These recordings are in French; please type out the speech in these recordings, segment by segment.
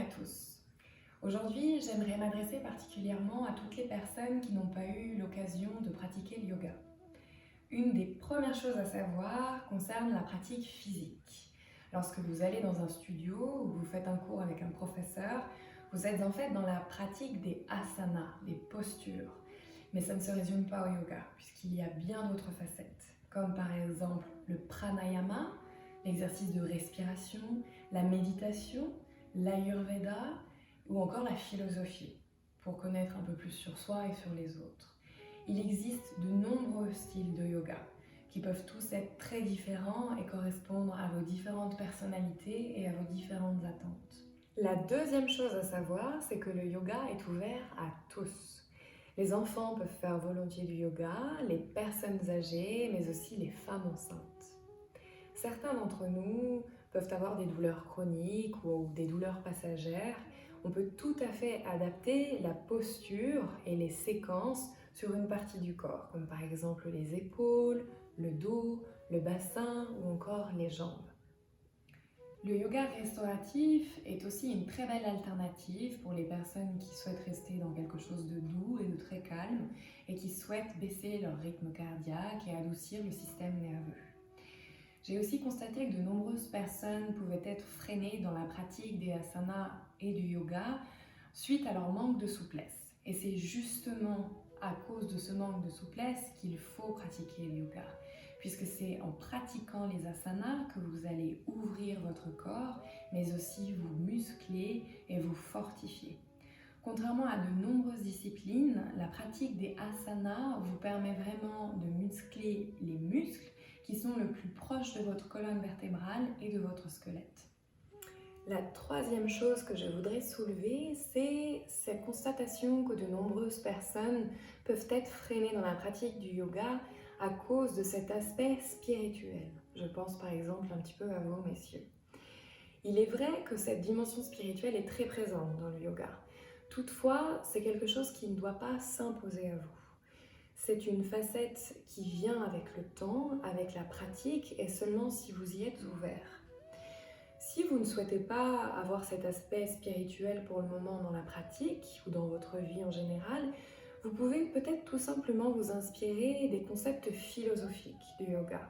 à tous. Aujourd'hui, j'aimerais m'adresser particulièrement à toutes les personnes qui n'ont pas eu l'occasion de pratiquer le yoga. Une des premières choses à savoir concerne la pratique physique. Lorsque vous allez dans un studio ou vous faites un cours avec un professeur, vous êtes en fait dans la pratique des asanas, des postures. Mais ça ne se résume pas au yoga, puisqu'il y a bien d'autres facettes, comme par exemple le pranayama, l'exercice de respiration, la méditation, l'ayurveda ou encore la philosophie, pour connaître un peu plus sur soi et sur les autres. Il existe de nombreux styles de yoga qui peuvent tous être très différents et correspondre à vos différentes personnalités et à vos différentes attentes. La deuxième chose à savoir, c'est que le yoga est ouvert à tous. Les enfants peuvent faire volontiers du yoga, les personnes âgées, mais aussi les femmes enceintes. Certains d'entre nous peuvent avoir des douleurs chroniques ou des douleurs passagères. On peut tout à fait adapter la posture et les séquences sur une partie du corps, comme par exemple les épaules, le dos, le bassin ou encore les jambes. Le yoga restauratif est aussi une très belle alternative pour les personnes qui souhaitent rester dans quelque chose de doux et de très calme et qui souhaitent baisser leur rythme cardiaque et adoucir le système nerveux. J'ai aussi constaté que de nombreuses personnes pouvaient être freinées dans la pratique des asanas et du yoga suite à leur manque de souplesse. Et c'est justement à cause de ce manque de souplesse qu'il faut pratiquer le yoga, puisque c'est en pratiquant les asanas que vous allez ouvrir votre corps, mais aussi vous muscler et vous fortifier. Contrairement à de nombreuses disciplines, la pratique des asanas vous permet vraiment de muscler les muscles qui sont le plus proches de votre colonne vertébrale et de votre squelette. La troisième chose que je voudrais soulever, c'est cette constatation que de nombreuses personnes peuvent être freinées dans la pratique du yoga à cause de cet aspect spirituel. Je pense par exemple un petit peu à vous, messieurs. Il est vrai que cette dimension spirituelle est très présente dans le yoga. Toutefois, c'est quelque chose qui ne doit pas s'imposer à vous. C'est une facette qui vient avec le temps, avec la pratique et seulement si vous y êtes ouvert. Si vous ne souhaitez pas avoir cet aspect spirituel pour le moment dans la pratique ou dans votre vie en général, vous pouvez peut-être tout simplement vous inspirer des concepts philosophiques du yoga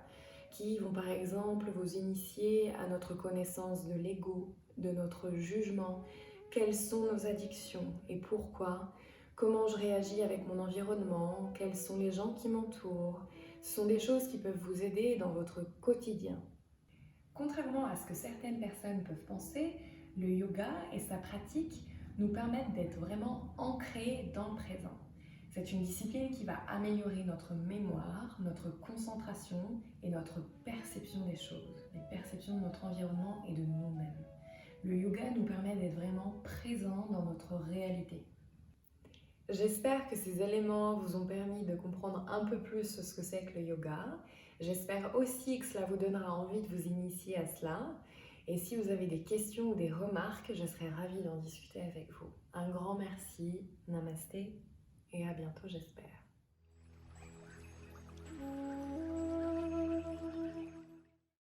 qui vont par exemple vous initier à notre connaissance de l'ego, de notre jugement, quelles sont nos addictions et pourquoi, comment je réagis avec mon environnement, quels sont les gens qui m'entourent. Ce sont des choses qui peuvent vous aider dans votre quotidien. Contrairement à ce que certaines personnes peuvent penser, le yoga et sa pratique nous permettent d'être vraiment ancrés dans le présent. C'est une discipline qui va améliorer notre mémoire, notre concentration et notre perception des choses, les perceptions de notre environnement et de nous-mêmes. Le yoga nous permet d'être vraiment présents dans notre réalité. J'espère que ces éléments vous ont permis de comprendre un peu plus ce que c'est que le yoga. J'espère aussi que cela vous donnera envie de vous initier à cela. Et si vous avez des questions ou des remarques, je serai ravie d'en discuter avec vous. Un grand merci, namasté et à bientôt j'espère.